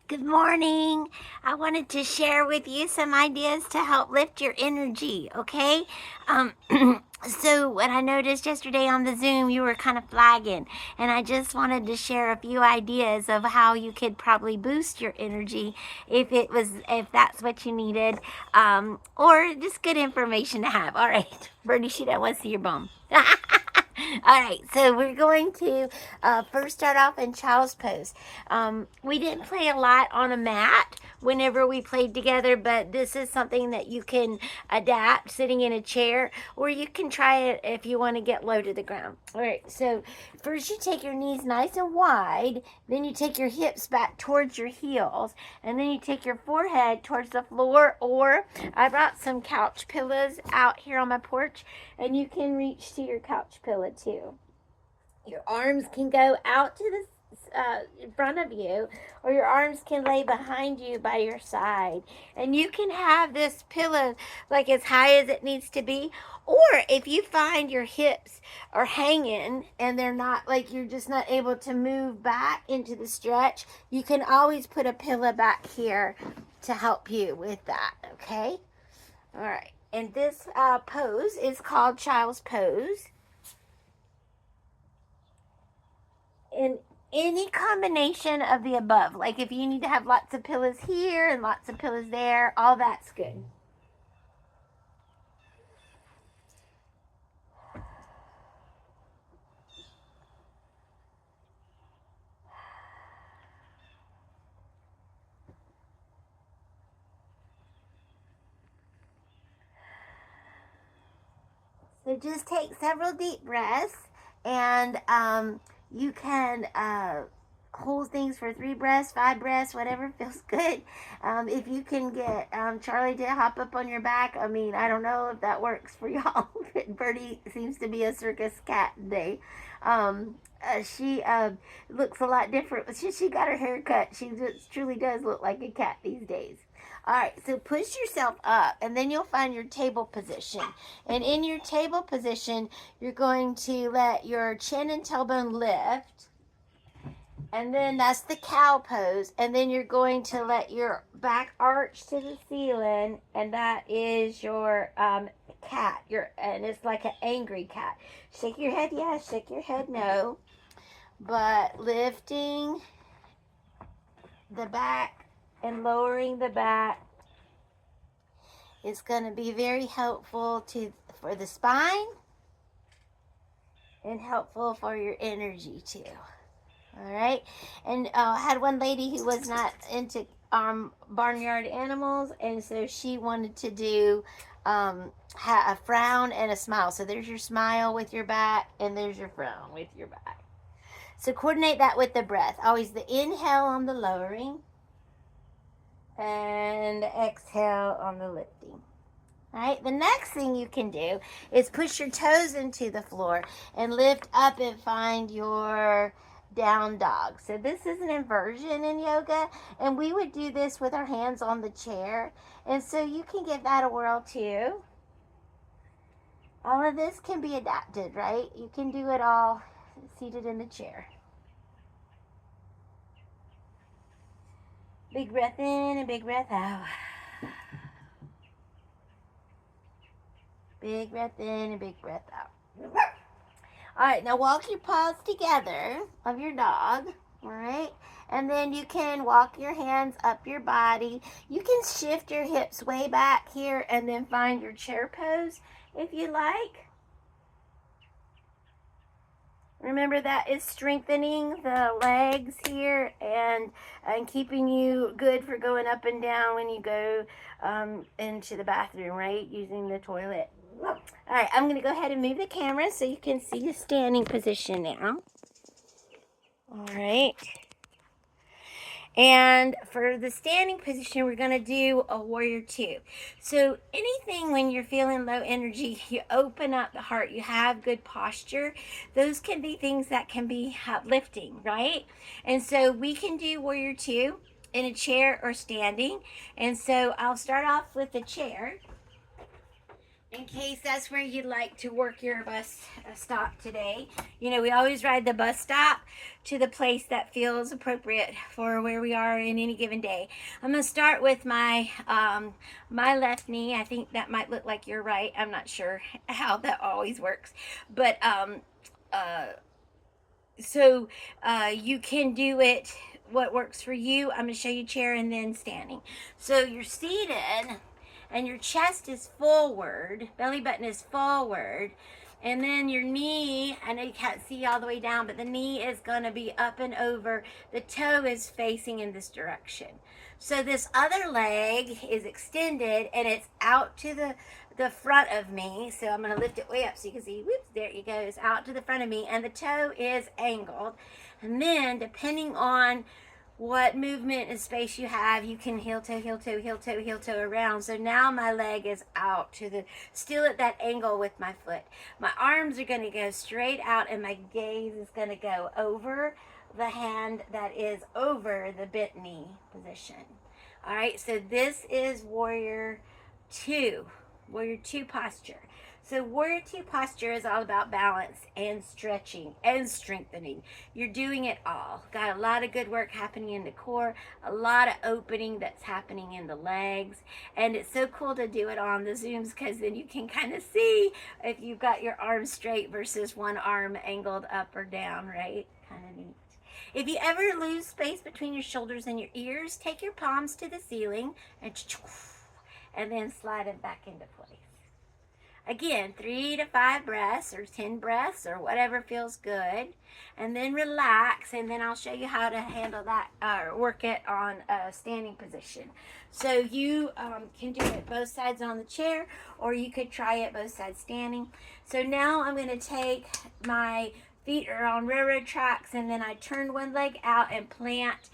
Good morning. I wanted to share with you some ideas to help lift your energy, okay? Um, so, what I noticed yesterday on the Zoom, you were kind of flagging, and I just wanted to share a few ideas of how you could probably boost your energy if that's what you needed, or just good information to have. All right, Birdie, shoot, I want to see your bum. All right, so we're going to first start off in child's pose. We didn't play a lot on a mat whenever we played together, but this is something that you can adapt sitting in a chair, or you can try it if you want to get low to the ground. All right, so first you take your knees nice and wide, then you take your hips back towards your heels, and then you take your forehead towards the floor, or I brought some couch pillows out here on my porch, and you can reach to your couch pillow too. Your arms can go out to the in front of you, or your arms can lay behind you by your side, and you can have this pillow like as high as it needs to be. Or if you find your hips are hanging and they're not, like you're just not able to move back into the stretch, you can always put a pillow back here to help you with that. Okay, all right. And this pose is called child's pose. And any combination of the above, like if you need to have lots of pillows here and lots of pillows there, all that's good. So just take several deep breaths, and you can hold things for 3 breaths, 5 breaths, whatever feels good. If you can get Charlie to hop up on your back, I mean, I don't know if that works for y'all. Birdie seems to be a circus cat today. She looks a lot different. She got her hair cut. She just truly does look like a cat these days. All right, so push yourself up, and then you'll find your table position. And in your table position, you're going to let your chin and tailbone lift. And then that's the cow pose. And then you're going to let your back arch to the ceiling, and that is your cat. And it's like an angry cat. Shake your head yes, shake your head no. But lifting the back and lowering the back is going to be very helpful for the spine and helpful for your energy too. All right, and I had one lady who was not into barnyard animals, and so she wanted to do a frown and a smile. So there's your smile with your back, and there's your frown with your back. So coordinate that with the breath. Always the inhale on the lowering, and exhale on the lifting. All right, the next thing you can do is push your toes into the floor and lift up and find your down dog. So this is an inversion in yoga, and we would do this with our hands on the chair. And so you can give that a whirl too. All of this can be adapted, right? You can do it all seated in the chair. Big breath in and big breath out. Big breath in and big breath out. All right, now walk your paws together of your dog, all right? And then you can walk your hands up your body. You can shift your hips way back here and then find your chair pose if you like. Remember, that is strengthening the legs here and keeping you good for going up and down when you go into the bathroom, right? Using the toilet. All right, I'm going to go ahead and move the camera so you can see the standing position now. All right. And for the standing position, we're going to do a warrior two. So anything when you're feeling low energy, you open up the heart, you have good posture. Those can be things that can be uplifting, right? And so we can do warrior two in a chair or standing. And so I'll start off with the chair. in case that's where you'd like to work your bus stop today. You know, we always ride the bus stop to the place that feels appropriate for where we are in any given day. I'm going to start with my my left knee. I think that might look like your right. I'm not sure how that always works. But uh, you can do it what works for you. I'm going to show you chair and then standing. So you're seated and your chest is forward, belly button is forward, and then your knee, I know you can't see all the way down, but the knee is going to be up and over. The toe is facing in this direction. So this other leg is extended and it's out to the front of me. So I'm going to lift it way up so you can see, whoops, there it goes, out to the front of me, and the toe is angled. And then depending on what movement and space you have, you can heel toe, heel toe, heel toe, heel toe around. So now my leg is out to the, still at that angle with my foot. My arms are going to go straight out and my gaze is going to go over the hand that is over the bent knee position. All right, so this is Warrior 2 posture. So Warrior 2 posture is all about balance and stretching and strengthening. You're doing it all. Got a lot of good work happening in the core, a lot of opening that's happening in the legs. And it's so cool to do it on the Zooms because then you can kind of see if you've got your arms straight versus one arm angled up or down, right? Kind of neat. If you ever lose space between your shoulders and your ears, take your palms to the ceiling and then slide it back into place. Again, 3 to 5 breaths or 10 breaths or whatever feels good. And then relax, and then I'll show you how to handle that or work it on a standing position. So you can do it both sides on the chair, or you could try it both sides standing. So now I'm going to take my feet are on railroad tracks, and then I turn one leg out and plant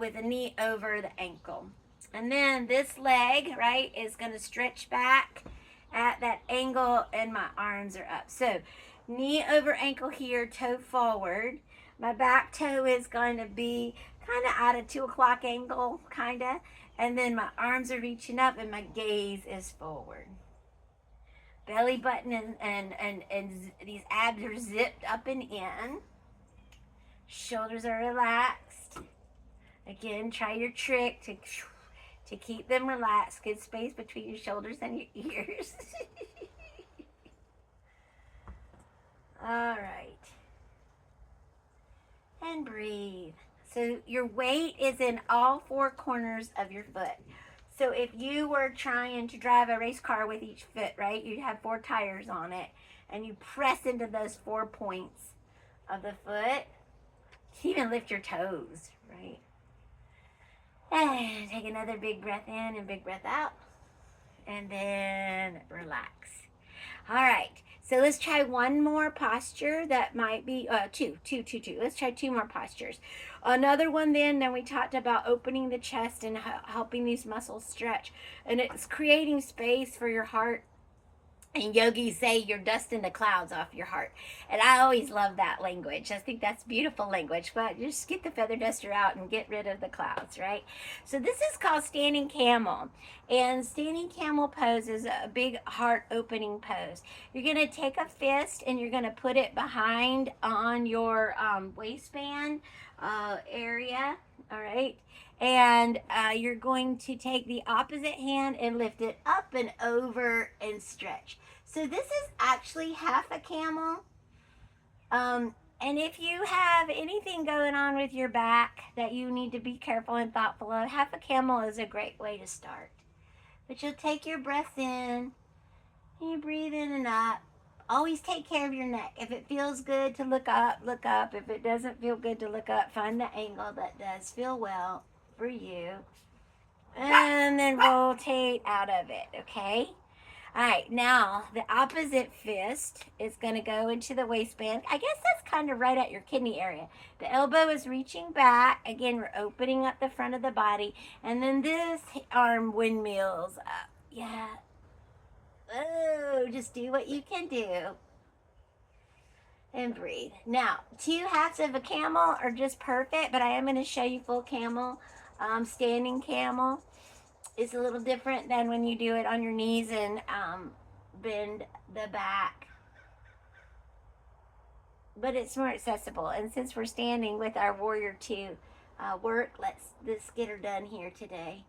with the knee over the ankle. And then this leg, right, is going to stretch back at that angle, and my arms are up. So knee over ankle here, toe forward. My back toe is going to be kind of at a 2 o'clock angle, kind of. And then my arms are reaching up and my gaze is forward. Belly button and these abs are zipped up and in. Shoulders are relaxed. Again, try your trick to keep them relaxed. Good space between your shoulders and your ears. All right. And breathe. So your weight is in all 4 corners of your foot. So if you were trying to drive a race car with each foot, right, you'd have 4 tires on it, and you press into those 4 points of the foot. Even lift your toes, right? And take another big breath in and big breath out. And then relax. All right. So let's try one more posture that might be two. Let's try 2 more postures. Another one then we talked about opening the chest and helping these muscles stretch. And it's creating space for your heart. And yogis say you're dusting the clouds off your heart. And I always love that language. I think that's beautiful language. But just get the feather duster out and get rid of the clouds, right? So this is called standing camel. And standing camel pose is a big heart opening pose. You're going to take a fist and you're going to put it behind on your waistband area, all right? And you're going to take the opposite hand and lift it up and over and stretch. So this is actually half a camel. And if you have anything going on with your back that you need to be careful and thoughtful of, half a camel is a great way to start. But you'll take your breath in, and you breathe in and up. Always take care of your neck. If it feels good to look up, look up. If it doesn't feel good to look up, find the angle that does feel well for you. And then rotate out of it, okay? All right, now the opposite fist is going to go into the waistband. I guess that's kind of right at your kidney area. The elbow is reaching back. Again, we're opening up the front of the body. And then this arm windmills up. Yeah. Oh, just do what you can do. And breathe. Now, 2 halves of a camel are just perfect, but I am going to show you full camel. Standing camel is a little different than when you do it on your knees and bend the back, but it's more accessible. And since we're standing with our Warrior 2 work, let's get her done here today.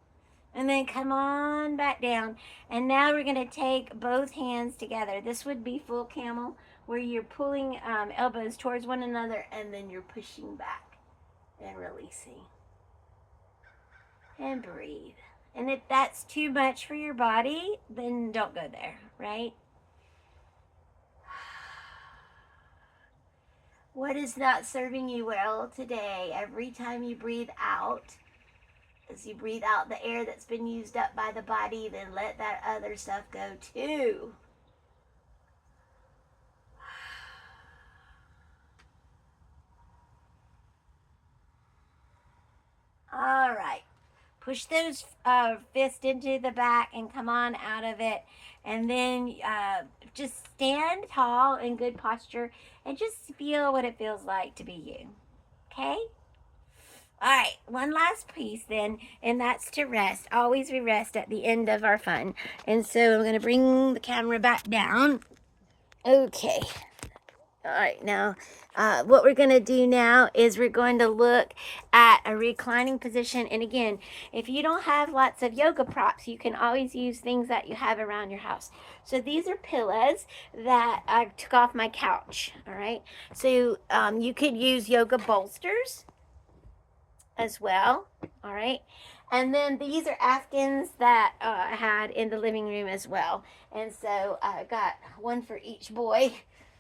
And then come on back down. And now we're going to take both hands together. This would be full camel, where you're pulling elbows towards one another and then you're pushing back and releasing. And breathe. And if that's too much for your body, then don't go there, right? What is not serving you well today? Every time you breathe out, as you breathe out the air that's been used up by the body, then let that other stuff go too. All right. Push those fists into the back and come on out of it. And then just stand tall in good posture and just feel what it feels like to be you. Okay? All right, one last piece then, and that's to rest. Always we rest at the end of our fun. And so I'm going to bring the camera back down. Okay. All right, now what we're going to do now is we're going to look at a reclining position. And again, if you don't have lots of yoga props, you can always use things that you have around your house. So these are pillows that I took off my couch. All right, so you could use yoga bolsters as well. All right, and then these are Afghans that I had in the living room as well. And so I got one for each boy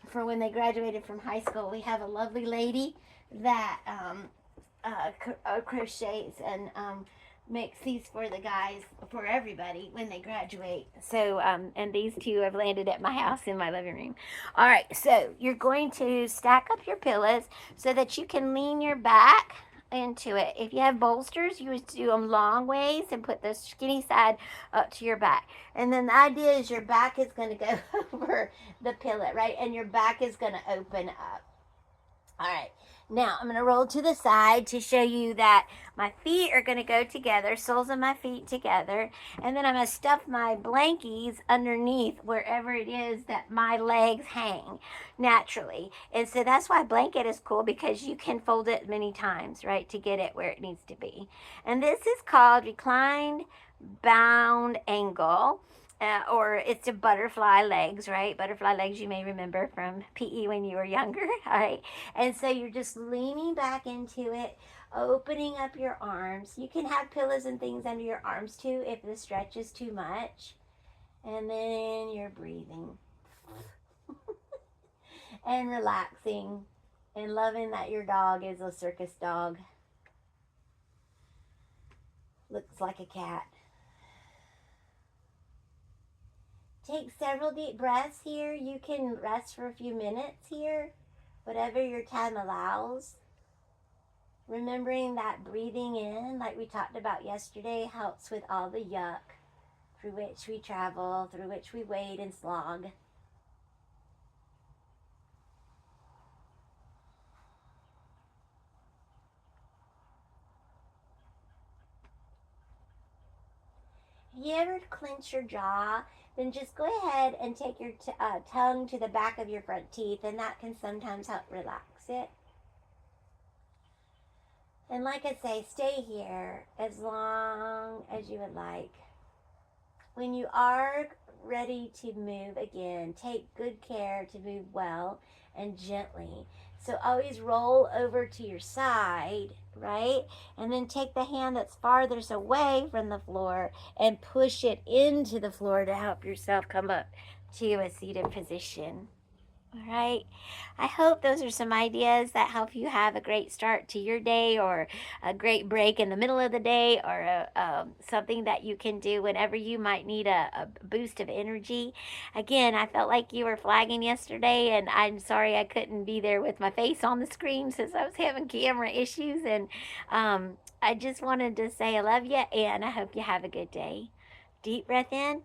for when they graduated from high school. We have a lovely lady that crochets and makes these for the guys, for everybody when they graduate. So and these two have landed at my house in my living room. All right, so you're going to stack up your pillows so that you can lean your back into it. If you have bolsters, you would do them long ways and put the skinny side up to your back. And then the idea is your back is going to go over the pillow, right? And your back is going to open up. All right. Now, I'm going to roll to the side to show you that my feet are going to go together, soles of my feet together, and then I'm going to stuff my blankies underneath wherever it is that my legs hang naturally. And so that's why a blanket is cool, because you can fold it many times, right, to get it where it needs to be. And this is called reclined bound angle. Or it's a butterfly legs, right? Butterfly legs, you may remember from PE when you were younger, all right? And so you're just leaning back into it, opening up your arms. You can have pillows and things under your arms too if the stretch is too much. And then you're breathing and relaxing and loving that your dog is a circus dog. Looks like a cat. Take several deep breaths here. You can rest for a few minutes here, whatever your time allows. Remembering that breathing in, like we talked about yesterday, helps with all the yuck through which we travel, through which we wade and slog. If you ever clench your jaw, then just go ahead and take your tongue to the back of your front teeth, and that can sometimes help relax it. And like I say, stay here as long as you would like. When you are ready to move again, take good care to move well and gently. So always roll over to your side, right? And then take the hand that's farthest away from the floor and push it into the floor to help yourself come up to a seated position. All right. I hope those are some ideas that help you have a great start to your day, or a great break in the middle of the day, or something that you can do whenever you might need a boost of energy. Again, I felt like you were flagging yesterday, and I'm sorry I couldn't be there with my face on the screen since I was having camera issues. And I just wanted to say I love you, and I hope you have a good day. Deep breath in.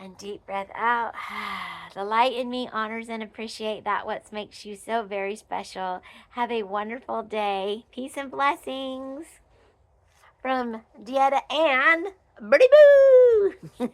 And deep breath out. The light in me honors and appreciate that what makes you so very special. Have a wonderful day. Peace and blessings. From Dieta and Birdie Boo.